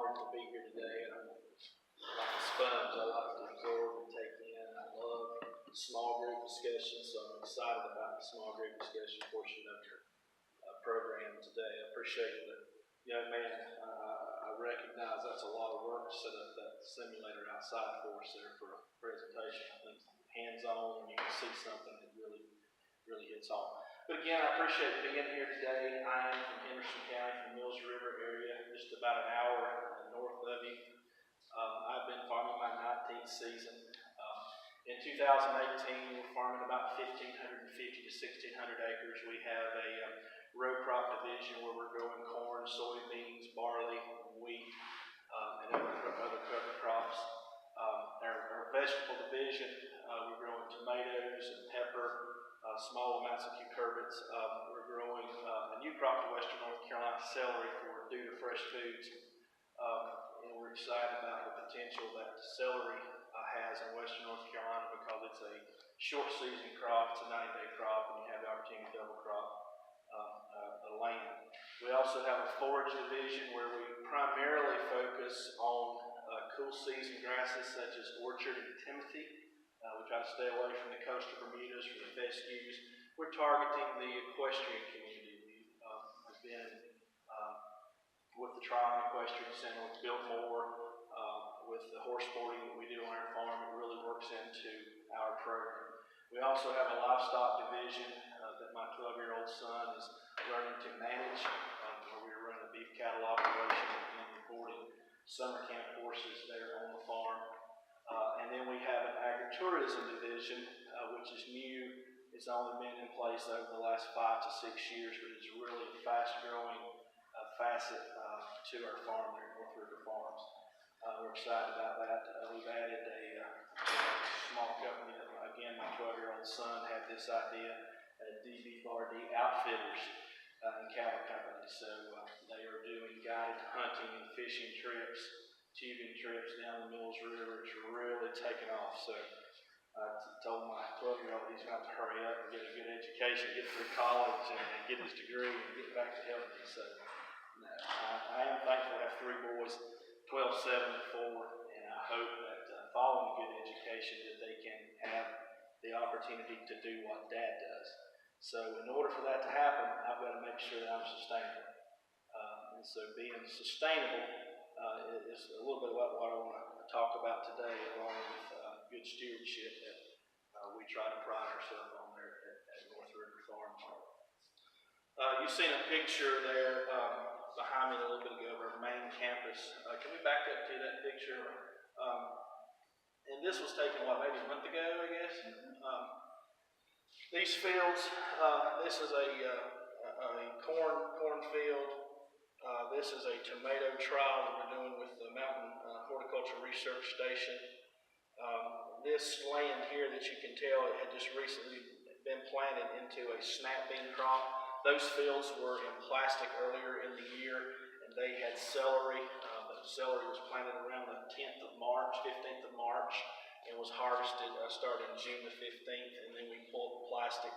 honored to be here today. And I'm like a sponge. I like to absorb and take in. I love small group discussions, so I'm excited about the small group discussion portion of your program today. I appreciate the young man. I recognize that's a lot of work to set up that simulator outside for us there for a presentation. I think hands-on, and you can see something that really hits home. But again, I appreciate being here today. I am from Henderson County, from Mills River area, just about an hour north of you. I've been farming my 19th season. In 2018, we're farming about 1,550 to 1,600 acres. We have a row crop division where we're growing corn, soybeans, barley, wheat, and other cover crops. Our vegetable division, we're growing tomatoes and pepper, small amounts of cucurbits. We're growing a new crop to Western North Carolina, celery, due to fresh foods. And we're excited about the potential that celery has in Western North Carolina because it's a short season crop, it's a 90-day crop, and you have the opportunity to double crop the land. We also have a forage division where we primarily focus on cool season grasses such as orchard and timothy. We try to stay away from the coastal Bermudas, from the fescues. We're targeting the equestrian community. We've been with the Trial and Equestrian Center with Biltmore, with the horse sporting that we do on our farm. It really works into our program. We also have a livestock division that my 12-year-old son is learning to manage, where we're running a beef cattle operation and recording summer camp courses there on the farm. And then we have an agritourism division, which is new. It's only been in place over the last 5 to 6 years, but it's really a fast-growing facet to our farm there at North River Farms. We're excited about that. We've added a small company. Again, my 12-year-old son had this idea, DB Bardee Outfitters and Cattle Company. So they are doing guided hunting and fishing trips, tubing trips down the Mills River. It's really taken off. So I told my 12-year-old he's going to have to hurry up and get a good education, get through college, and get his degree, and get back to helping. So I am thankful to have 3 boys, 12, 7, and 4, and I hope that following a good education that they can have the opportunity to do what Dad does. So in order for that to happen, I've got to make sure that I'm sustainable. And so being sustainable is a little bit about what I want to talk about today, along with good stewardship that we try to pride ourselves on there at North River Farm. You've seen a picture there behind me a little bit ago of our main campus. Can we back up to that picture? And this was taken, maybe a month ago, I guess? These fields, this is a cornfield. This is a tomato trial that we're doing with the Mountain Horticulture Research Station. This land here that you can tell it had just recently been planted into a snap bean crop. Those fields were in plastic earlier in the year, and they had celery. The celery was planted around the 15th of March, and was harvested starting June the 15th, and then we pulled the plastic,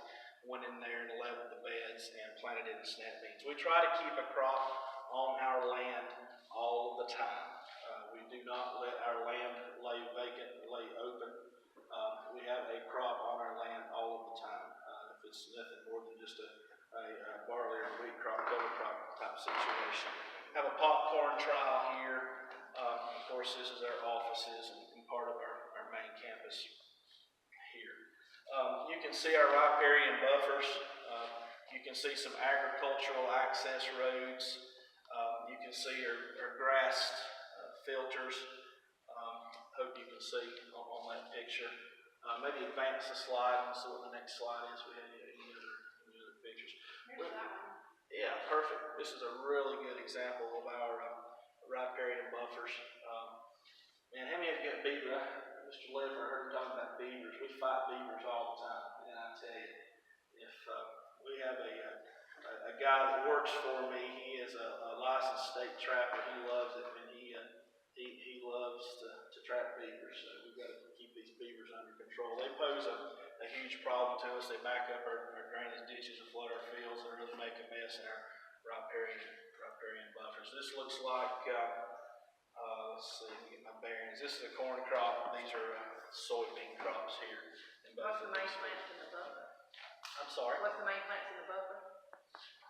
went in there and leveled the beds and planted it in snap beans. We try to keep a crop on our land all of the time. We do not let our land lay vacant, lay open. We have a crop on our land all of the time. If it's nothing more than just a barley or wheat crop, cover crop type situation. Have a popcorn trial here. Of course, this is our offices and part of our main campus here. You can see our riparian buffers. You can see some agricultural access roads. You can see our grass filters. Hope you can see on that picture. Maybe advance the slide and see what the next slide is. We have any other pictures. Here's that one. Yeah, perfect. This is a really good example of our riparian buffers. And how many of you got beaver? Mr. Lever, I heard him talking about beavers. We fight beavers all the time. And I tell you, if we have a guy that works for me, he is a licensed state trapper. He loves it, and he loves to trap beavers. So we've got to keep these beavers under control. They pose a huge problem to us. They back up our drainage ditches and flood our fields and really make a mess in our riparian buffers. This looks like let's see, let me get my bearings. This is a corn crop. These are soybean crops here. What's the main plants in the buffer? I'm sorry? What's the main plants in the buffer?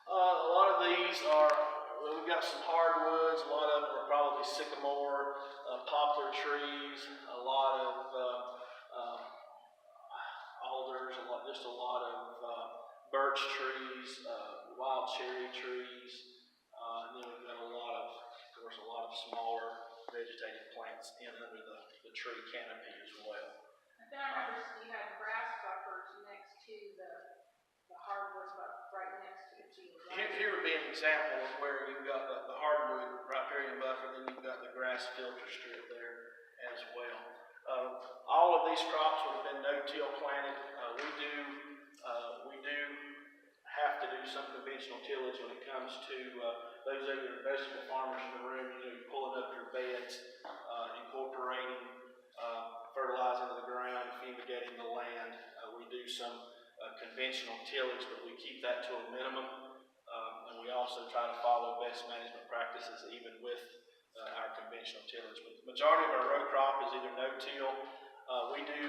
A lot of these are, well, we've got some hardwoods. A lot of them are probably sycamore, poplar trees, a lot of alders, just a lot of birch trees, wild cherry trees, and then we've got a lot of smaller vegetative plants in under the tree canopy as well. And then I remember you had grass buffers next to the hardwood buffer, right next to the field. Right? Here would be an example of where you've got the hardwood riparian buffer, then you've got the grass filter strip there as well. All of these crops would have been no-till planted. We do have to do some conventional tillage when it comes to those of you vegetable farmers in the room. You're pulling up your beds, incorporating fertilizer into the ground, fumigating the land. We do some conventional tillage, but we keep that to a minimum. And we also try to follow best management practices even with our conventional tillage. But the majority of our row crop is either no-till. We do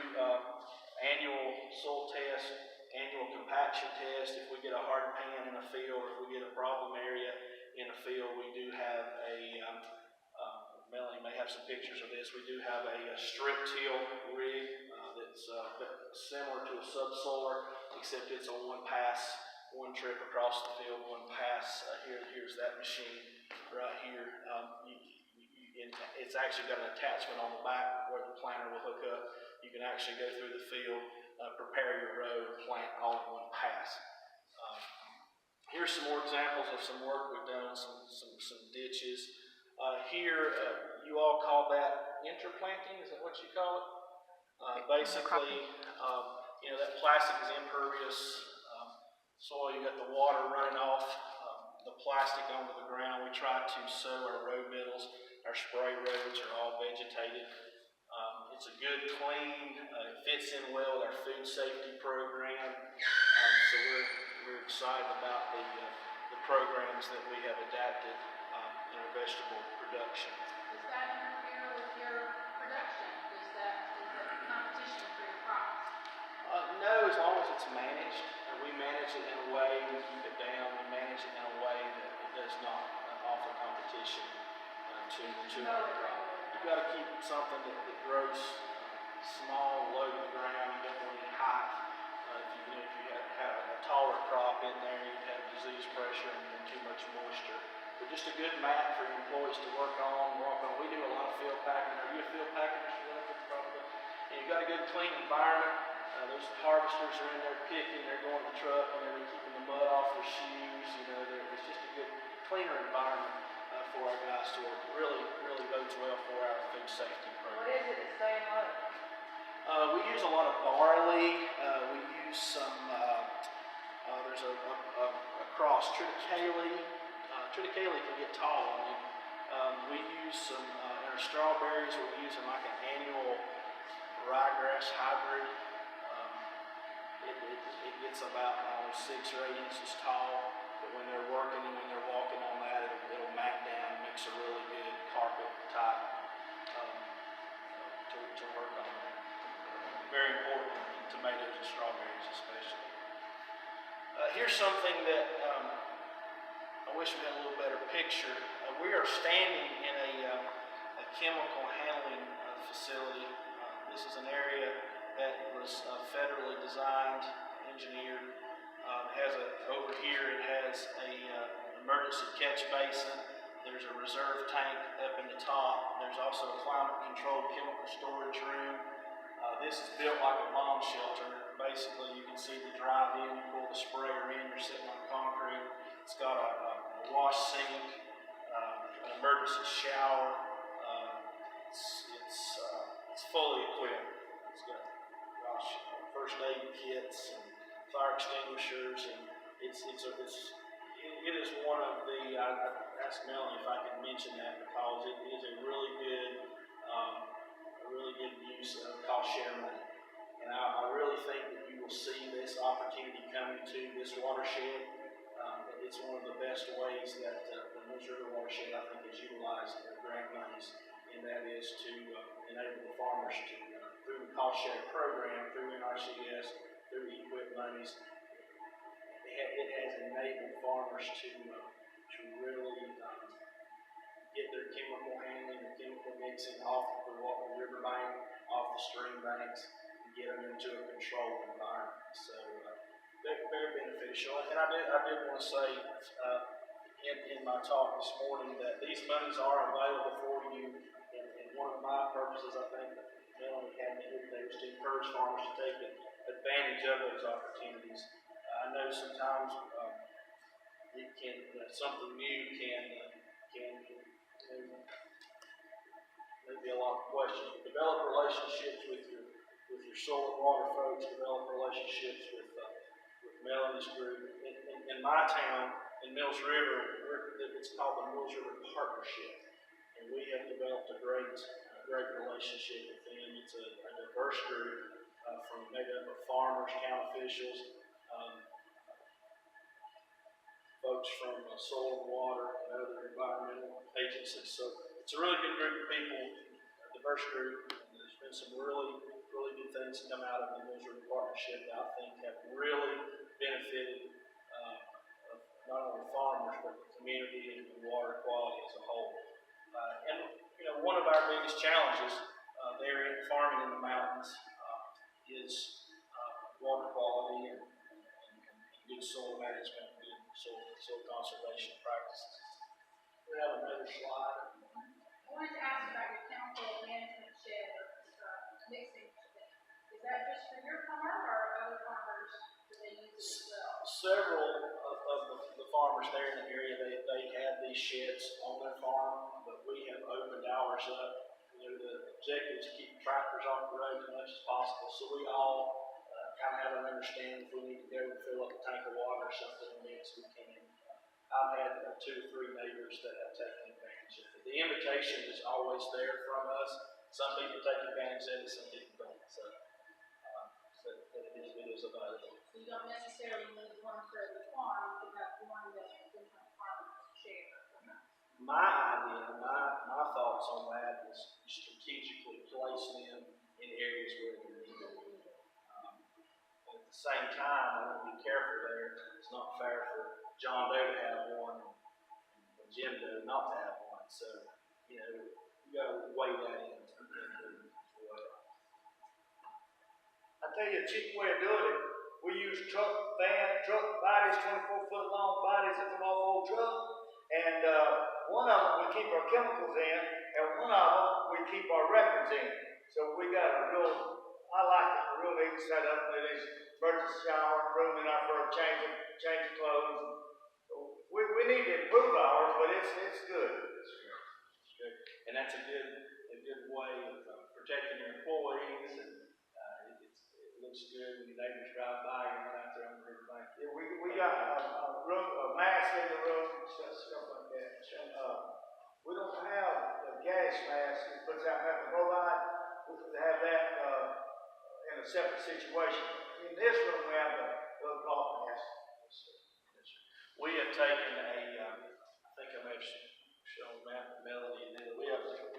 annual soil test, annual compaction test. If we get a hard pan in a field, or if we get a problem area in a field, we do have Melanie may have some pictures of this. We do have a strip till rig that's similar to a subsoiler, except it's on one pass, one trip across the field, one pass. Here's that machine right here. It's actually got an attachment on the back where the planter will hook up. You can actually go through the field, prepare your row, and plant all in one pass. Here's some more examples of some work we've done, some ditches. Here, you all call that interplanting, is that what you call it? Basically, that plastic is impervious soil. You got the water running off the plastic onto the ground. We try to sow our road middles. Our spray roads are all vegetated. It's a good, clean, it fits in well with our food safety program. So we're excited about the programs that we have adapted in our vegetable production. Does that interfere with your production? Is that competition for your crops? No, as long as it's managed. We manage it in a way, we keep it down, we manage it in a way that it does not offer competition to our crop. You've got to keep something that grows small, low to the ground. You don't want any height. If you have a taller crop in there, you'd have disease pressure and too much moisture. But just a good mat for your employees to work on. We do a lot of field packing. Are you a field packer, Mr. Lefford? Probably. And you've got a good, clean environment. Those harvesters are in there picking. They're going to the truck, and they're keeping the mud off their shoes. It's just a good, cleaner environment for our guys to work. It really bodes well for our food safety program. What is it that's staying low? We use a lot of barley. We use some, there's a cross, triticale. Triticale can get tall on you. We use some, in our strawberries, we're using like an annual ryegrass hybrid. It gets about 6 or 8 inches tall, but when they're working and when they're walking on that, it'll mat down and makes a really good carpet type to work on that. Very important in tomatoes and strawberries especially. Here's something that I wish we had a little better picture. We are standing in a chemical handling facility. This is an area that was federally designed, engineered. Over here it has a emergency catch basin. There's a reserve tank up in the top. There's also a climate-controlled chemical storage room. This is built like a bomb shelter. Basically, you can see the drive-in. You pull the sprayer in. You're sitting on concrete. It's got a wash sink, an emergency shower. It's fully equipped. It's got first aid kits and fire extinguishers, and it is one of the. I asked Melanie if I could mention that because it is a really good use of cost share money, and I really think that you will see this opportunity coming to this watershed. It's one of the best ways that the Missouri watershed, I think, is utilized grant monies in that is to enable the farmers to, through the cost share program, through NRCS, through EQIP monies, it has enabled farmers to really get their chemical handling, their chemical mixing off the riverbank, off the stream banks, and get them into a controlled environment. So they're very beneficial. And I did want to say in my talk this morning that these monies are available for you. And one of my purposes, I think, Melanie had me here today, was to encourage farmers to take advantage of those opportunities. I know sometimes it can something new can maybe a lot of questions. Develop relationships with your soil and water folks. Develop relationships with Melanie's group. In my town, in Mills River, it's called the Mills River Partnership, and we have developed a great relationship with them. It's a diverse group made up of farmers, county officials, folks from soil and water and other environmental agencies. So it's a really good group of people, a diverse group. And there's been some really good things come out of the Mills River Partnership that I think have really benefited not only farmers but the community and the water quality as a whole. And one of our biggest challenges there in farming in the mountains is water quality and good soil management, good soil conservation practices. We have another slide. I wanted to ask about your chemical management shed or mixing shed. Is that just for your farm or other farmers do they use it as well? Several of the farmers there in the area, they have these sheds on their farm, but we have opened ours up. The objective is to keep tractors off the road as much as possible, so we all kind of have an understanding if we need to go and fill up a tank of water or something in the we can. I've had 2 or 3 neighbors that have taken advantage of it. The invitation is always there from us. Some people take advantage of it, some people don't. So it is available. So you don't necessarily need one for every farm. You can have one that different farmers share. My idea, my thoughts on that is strategically place them in areas where they're needed. At the same time, I want to be careful there. It's not fair for John Doe to have one and Jim Doe not to have one. So, you got to weigh that in as well. I tell you a cheap way of doing it. We use truck bodies, 24-foot long bodies that come off old truck. And one of them we keep our chemicals in, and one of them we keep our records in. So we got I like it, a real neat setup. There's emergency shower, room in our for change clothes. We need to improve ours, but it's good. It's good. And that's a good way of protecting your employees, and it looks good when your neighbors drive by and run out there on the riverbank. Yeah, we got a mask in the room, stuff like that. We don't have a gas mask that puts out methane chloride. We have that in a separate situation. In this room, we have a little cloth mask. We have taken I think I may have shown Matt and Melanie, and then we took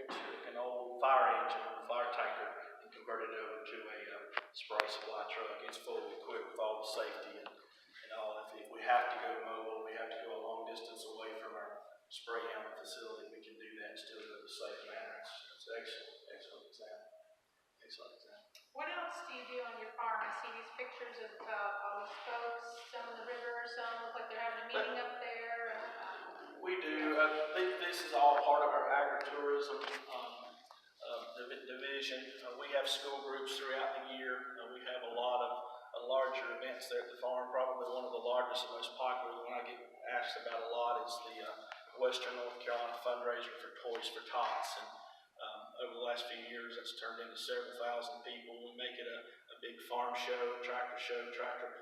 an old fire engine, fire tanker, and converted it over to a spray supply truck. It's fully equipped with all the safety and all. If we have to go mobile, we have to go a long distance away from our spray helmet facility, we can do that and still do it in a safe manner. It's an excellent example. What else do you do on your farm? I see these pictures of all these folks, some in the river, some look like they're having a meeting up there. We do. This is all part of our agritourism division. We have school groups throughout the year. We have a lot of larger events there at the farm. Probably one of the largest and most popular, the one I get asked about a lot, is the Western North Carolina fundraiser for Toys for Tots. And over the last few years, that's turned into several thousand people. We make it a big farm show, tractor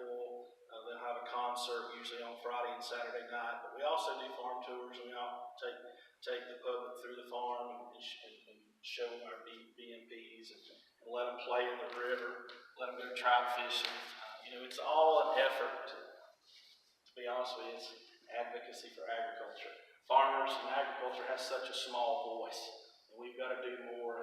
pull. They'll have a concert usually on Friday and Saturday night. But we also do farm tours. We all take the public through the farm and show them our BMPs and let them play in the river, let them go trout fishing. It's all an effort to be honest with you, it's advocacy for agriculture. Farmers and agriculture has such a small voice. We've got to do more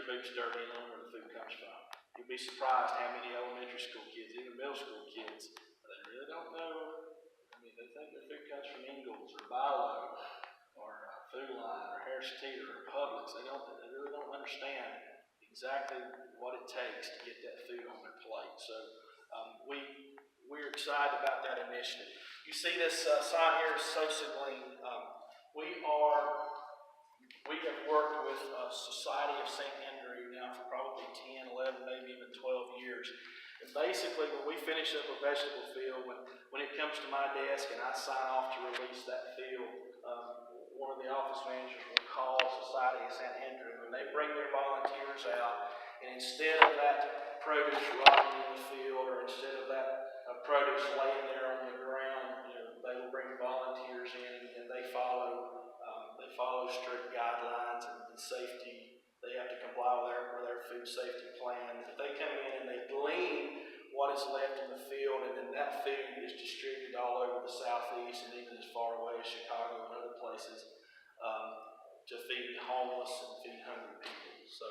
boots dirty and knowing where the food comes from. You'd be surprised how many elementary school kids, even middle school kids, they really don't know. I mean, they think their food comes from Ingles or Bilo or Food Line or Harris Teeter or Publix. They really don't understand exactly what it takes to get that food on their plate. So we're excited about that initiative. You see this sign here, Social Glean. We have worked with Society of St. Andrew now for probably 10, 11, maybe even 12 years. And basically, when we finish up a vegetable field, when it comes to my desk and I sign off to release that field, one of the office managers will call Society of St. Andrew, and they bring their volunteers out, and instead of that produce rotting in the field, or instead of that produce laying there on the ground, they will bring volunteers in, and they follow strict guidelines and safety. They have to comply with their food safety plan. But they come in and they glean what is left in the field, and then that food is distributed all over the southeast and even as far away as Chicago and other places to feed homeless and feed hungry people. So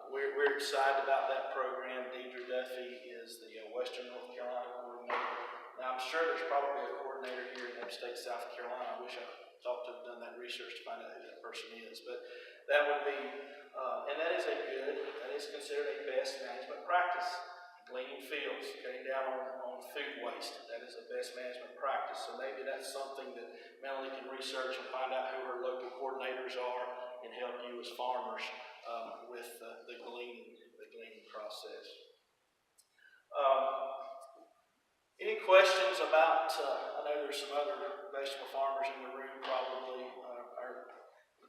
we're excited about that program. Deidre Duffy is the Western North Carolina coordinator. Now I'm sure there's probably a coordinator here in upstate South Carolina. I wish I thought to have done that research to find out who that person is, but that would be, and that is considered a best management practice. Gleaning fields, cutting down on food waste, that is a best management practice. So maybe that's something that Melanie can research and find out who her local coordinators are and help you as farmers with the gleaning process. Any questions about, I know there's some other vegetable farmers in the room probably,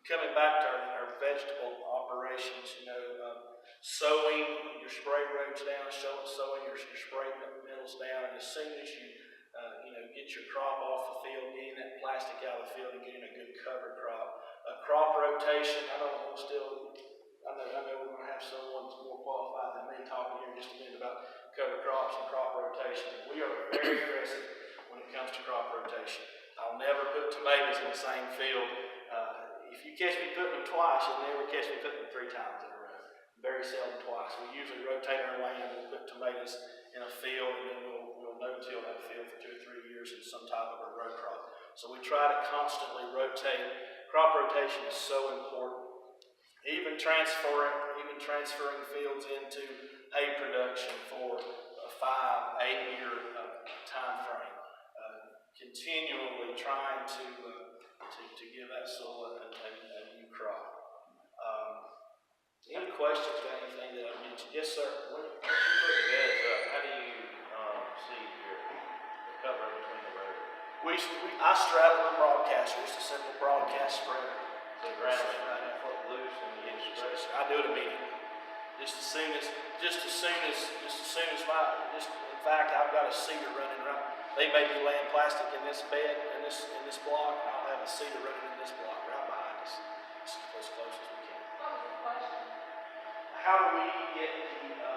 coming back to our vegetable operations, sowing your spray roads down, sowing your spray middles down, and as soon as you get your crop off the field, getting that plastic out of the field and getting a good cover crop. Crop rotation, I know we're going to have someone more qualified than me talking here in just a minute about cover crops and crop rotation. We are very aggressive when it comes to crop rotation. I'll never put tomatoes in the same field. If you catch me putting them twice, you'll never catch me putting them 3 times in a row. Very seldom twice. We usually rotate our land. We'll put tomatoes in a field, and then we'll no-till that field for 2 or 3 years in some type of a row crop. So we try to constantly rotate. Crop rotation is so important. Even transferring fields into hay production for a 5-8 year time frame. Continually trying to give that soil a new crop. Any questions about anything that I mentioned? Yes, sir. When you put the beds up, how do you see the cover between the rows? I straddle the broadcaster. It's a simple broadcast spreader. So the ground is right now loose and you get it straight. I do it immediately. In fact, I've got a cedar running right. They may be laying plastic in this bed, in this block, and I'll have a cedar running in this block right behind us. It's as close as we can. What was the question? How do we get the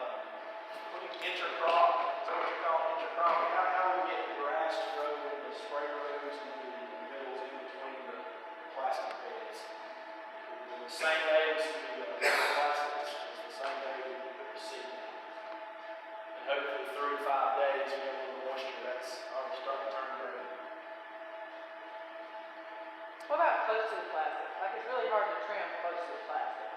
intercrop? Is that what you call intercropping? How do we get the grass to grow in the spray rows and the middles in between the plastic beds? The same day as the plastic is the same day we put the seed in. And hopefully 3 to 5 days, we have a little moisture that's already starting to turn green. What about close to the plastic? Like, it's really hard to trim close to the plastic.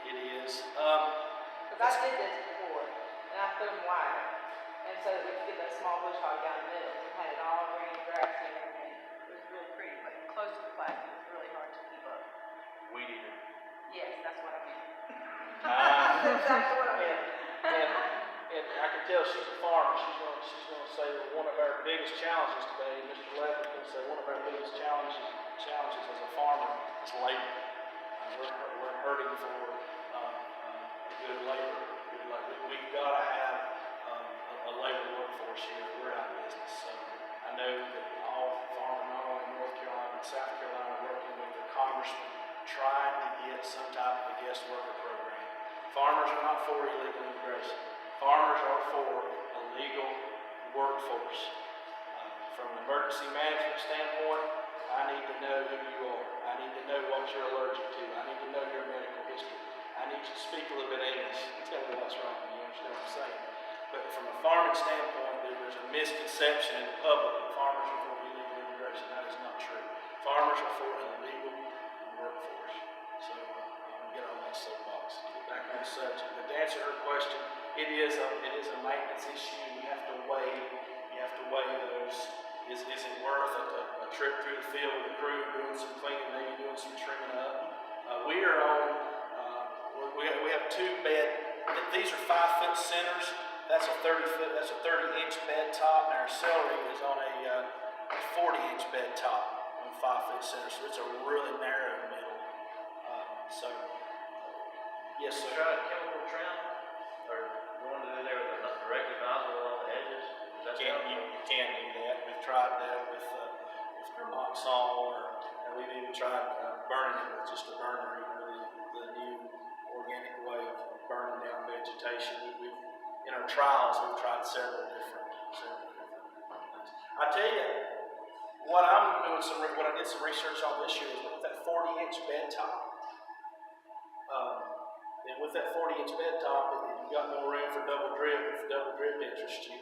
It is. Because I did this before, and I put them wider. And so that we could get that small bush hog down the middle and had it all green, grassy, and everything. It was really pretty, but close to the plastic was really hard to keep up. Weed eater. Yes, that's what I meant. That's exactly what I meant. And I can tell she's a farmer. She's going to say that one of our biggest challenges today, Mr. Levin's going to say one of our biggest challenges as a farmer is labor. We're hurting for good labor. We've got to have a labor workforce here. We're out of business. So I know that all farmers, not only in North Carolina but South Carolina, are working with the congressman trying to get some type of a guest worker program. Farmers are not for illegal immigration. Farmers are for a legal workforce. From an emergency management standpoint, I need to know who you are. I need to know what you're allergic to. I need to know your medical history. I I need you to speak a little bit English and tell me what's wrong. You understand what I'm saying? But from a farming standpoint, there's a misconception in the public that farmers are for illegal immigration. That is not true. Farmers are for a legal workforce. So I'll get on that soapbox. Get back on the subject. But to answer her question, it is a maintenance issue. You have to weigh those. Is it worth a trip through the field with the crew, doing some cleaning, maybe doing some trimming up? We are on. We have 2 bed. These are 5-foot centers. That's a 30-inch bed top, and our celery is on a 40-inch bed top on 5-foot centers. So it's a really narrow middle. So yes, sir. Try a chemical trim, or going to do there with a directly nozzle on the edges? You can do that. We've tried that with Namoxol, and we've even tried burning it with just a burner, the new organic way of burning down vegetation. In our trials, we've tried several different things. I tell you, when I did some research on this year, is with that 40-inch bed top. And with that 40-inch bed top, you got more room for double drip if double drip interests you.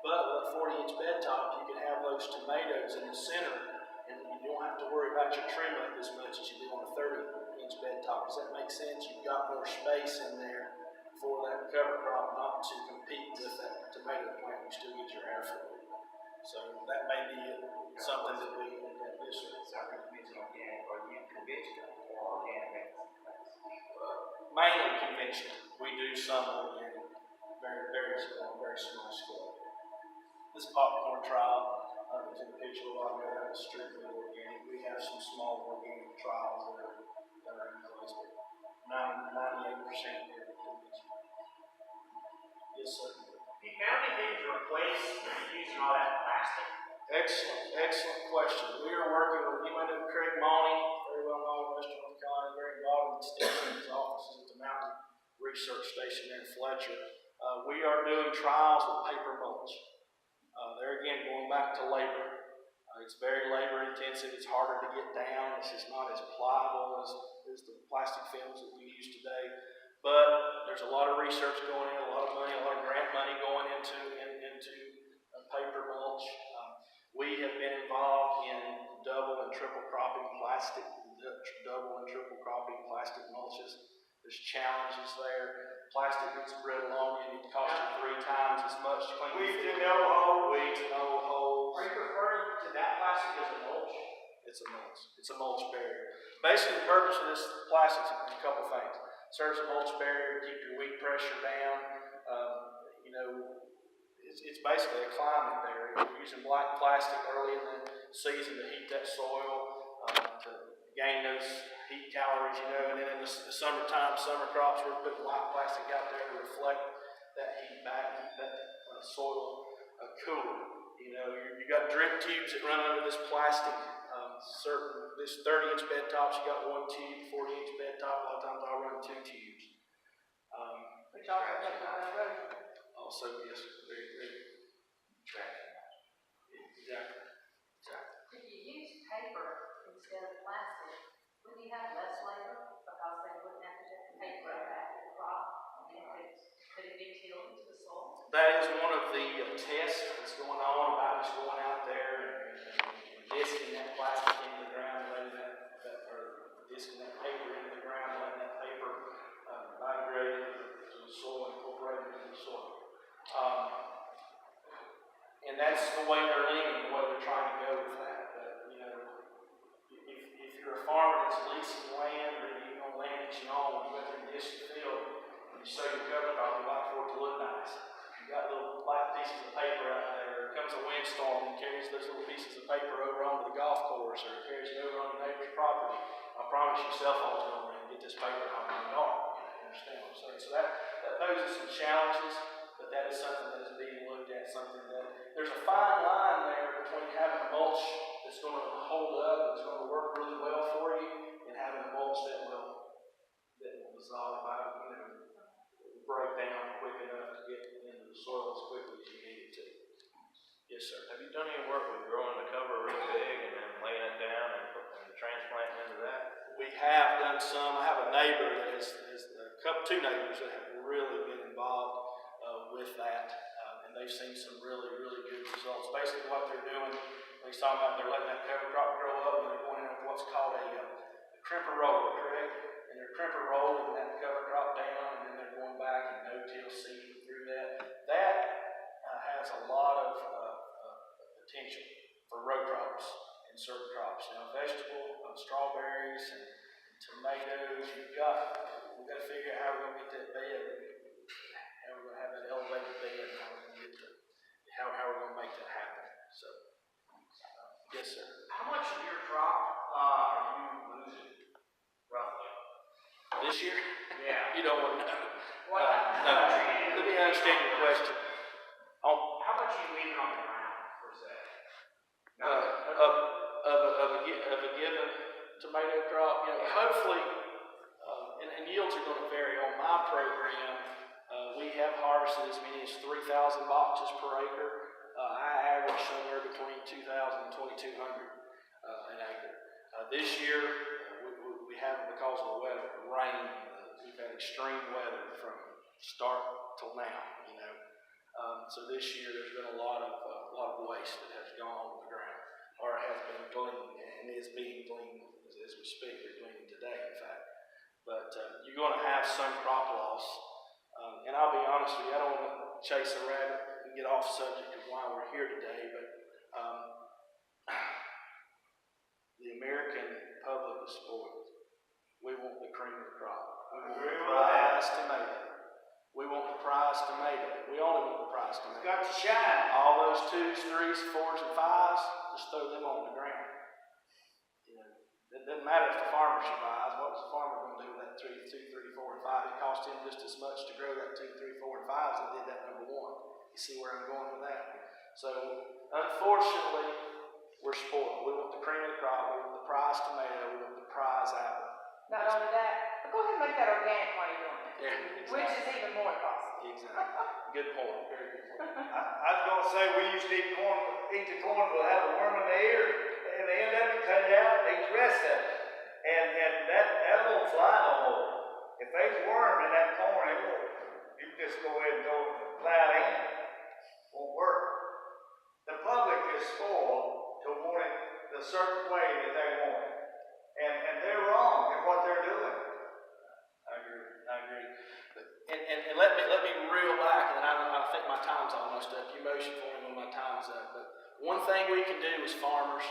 But with a 40-inch bed top, you can have those tomatoes in the center, and you don't have to worry about your trim up as much as you do on a 30-inch bed top. Does that make sense? You've got more space in there for that cover crop not to compete with that tomato plant. You still get your airflow. So that may be something that we look at this year. Organic, are you conventional or organic? Mainly conventional. We do some organic, very small scale. This popcorn trial is in the picture a while ago. That was strictly organic. We have some small organic trials that are in place, but 98% conventional. Yes, sir. How many things are replaced using all that plastic? Excellent question. We are working with, you might know Craig Monty, very well known in Western North Carolina, very involved in extension his offices at the Mountain Research Station there in Fletcher. We are doing trials with paper mulch. There again, going back to labor. It's very labor intensive. It's harder to get down. It's just not as pliable as the plastic films that we use today. But there's a lot of research going in, a lot of money, a lot of grant money going into paper mulch. We have been involved in double and triple cropping plastic mulches. There's challenges there. Plastic gets brittle on you, and it costs you 3 times as much to clean. Weeds and no holes. Weeds and no holes. Are you referring to that plastic as a mulch? It's a mulch. It's a mulch barrier. Basically, the purpose of this plastic is a couple things. It serves a mulch barrier to keep your weed pressure down. It's basically a climate barrier. We're using black plastic early in the season to heat that soil, to gain those heat calories, and then in the summertime, summer crops, we're putting white plastic out there to reflect that heat back, keep that soil cooler. You got drip tubes that run under this plastic. This 30-inch bed tops, you got 1 tube, 40-inch bed top. A lot of times I'll run 2 tubes. Which also helps with erosion. Also, yes, very exactly. If you use paper instead of plastic, would you have less labor because they wouldn't have to get the paper back to the crop? And could it be tilled into the soil? That is one of the tests that's going on about just going out there and disking that plastic into the ground, letting disking that paper into the ground, letting that paper migrate into the soil, incorporate into the soil. And that's the way they're leaning, the way they're trying to go with that. But, if you're a farmer that's leasing land, or you own land that you own, you go through this field, and you sow your cover crop, you like for it to look nice. You got little black pieces of paper out there. Comes a windstorm and carries those little pieces of paper over onto the golf course, or it carries it over on your neighbor's property. I promise you, cell phones going to get this paper out of the yard. You understand what I'm saying? So that poses some challenges, but that is something that is being looked at. Something that there's a fine line there between having a mulch that's going to hold up, that's going to work really well for you, and having a mulch that will dissolve out, break down quick enough to get into the soil as quickly as you need it to. Yes, sir. Have you done any work with growing the cover real big and then laying it down and transplanting into that? We have done some. I have a neighbor that has two neighbors that have really been involved with that, and they've seen some really, really good results. Basically, what they're doing, he's talking about they're letting that cover crop grow up, and they're going in with what's called a crimper roller, correct? And they're crimper rolling that cover crop down, and then they're going back and no-till seeding through that. That has a lot of potential for row crops and certain crops. Now, vegetable, strawberries, and tomatoes, we've got to figure out how we're going to get that bed, how we're going to have that elevated bed, and how we're going to get to, how we're going to make that happen. So, yes, sir. How much of your crop are you losing, roughly? This year? Yeah. You don't want to know. What? No. Let me understand your question. How much are you leaving on the ground, per se? Of a given tomato crop, hopefully, and yields are going to vary. On my program, we have harvested as many as 3,000 boxes per acre. I average somewhere between 2,000 and 2,200 an acre. This year, we haven't because of the weather, the rain. We've had extreme weather from start till now. So this year, there's been a lot of waste that has gone on the ground, or has been gleaned and is being gleaned as we speak. They're gleaning today, in fact. But you're going to have some crop loss. And I'll be honest with you, I don't want to chase a rabbit and get off subject of why we're here today, but the American public is spoiled. We want the cream of the crop. We want the prize tomato. We want the prize tomato. We only want the prize tomato. It's got to shine. All those 2s, 3s, 4s, and 5s, just throw them on the ground. It doesn't matter if the farmer survives. What was the farmer going to do with that 2, 3, 4, and 5? It cost him just as much to grow that 2, 3, 4, and 5 as it did that number 1. You see where I'm going with that? So, unfortunately, we're spoiled. We want the cream of the crop. We want the prize tomato. We want the prize apple. Not only that, but go ahead and make that organic while you're doing it. Yeah, exactly. Which is even more impossible. Exactly. Good point. Very good point. I was going to say, we used to eat the corn, we'll have a worm in the ear, and they end up cut it out, and eat the rest of it. And that won't fly no more. If there's worm in that corn, it won't. You just go ahead and go plow it in. Won't work. The public is spoiled to want it the certain way that they want it. And they're wrong in what they're doing. I agree. And let me reel back, and I think my time's almost up. You motion for me when my time's up. But one thing we can do as farmers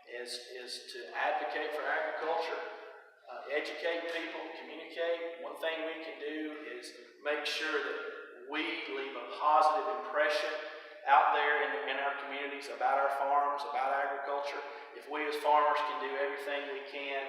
is to advocate for agriculture, educate people, communicate. One thing we can do is make sure that we leave a positive impression out there in our communities about our farms, about agriculture. If we as farmers can do everything we can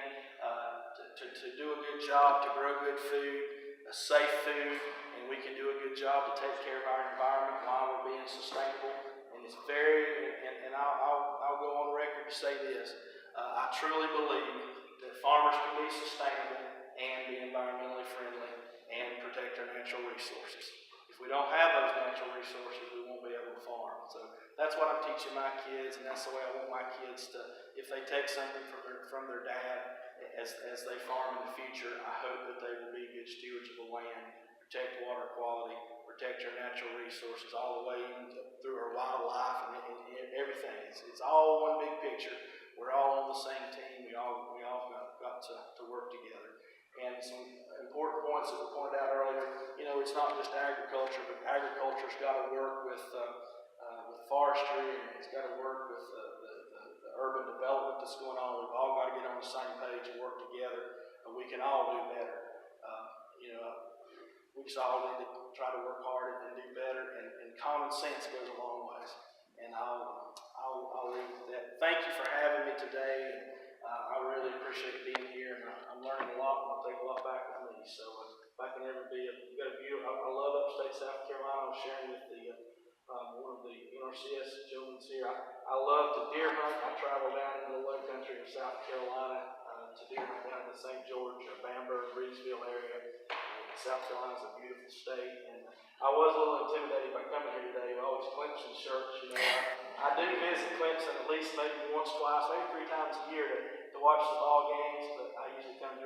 to do a good job, to grow good food, safe food, and we can do a good job to take care of our environment while we're being sustainable. And it's and I'll go on record to say this. I truly believe that farmers can be sustainable and be environmentally friendly and protect our natural resources. If we don't have those natural resources, we won't be able to farm. So that's what I'm teaching my kids, and that's the way I want my kids to, if they take something from their dad as they farm in the future, I hope that they will be good stewards of the land, protect water quality, protect our natural resources all the way through our wildlife and everything. It's all one big picture. We're all on the same team. We all got to work together. And some important points that were pointed out earlier. It's not just agriculture, but agriculture's got to work with forestry, and it's got to work with the urban development that's going on. We've all got to get on the same page and work together, and we can all do better. We just all need to try to work hard and do better, and common sense goes a long ways. And I'll leave with that. Thank you for having me today. I really appreciate being here, and I'm learning a lot, and I'll take a lot back with me. So if I can ever be, you've got a beautiful, I love upstate South Carolina. I was sharing with one of the NRCS gentlemen here. I love to deer hunt. I travel down into the low country of South Carolina to deer hunt down to St. George, Bamberg, Breesville area. South Carolina is a beautiful state, and I was a little intimidated by coming here today with all these Clemson shirts. I do visit Clemson at least maybe once, twice, maybe 3 times a year to watch the ball games, but I usually come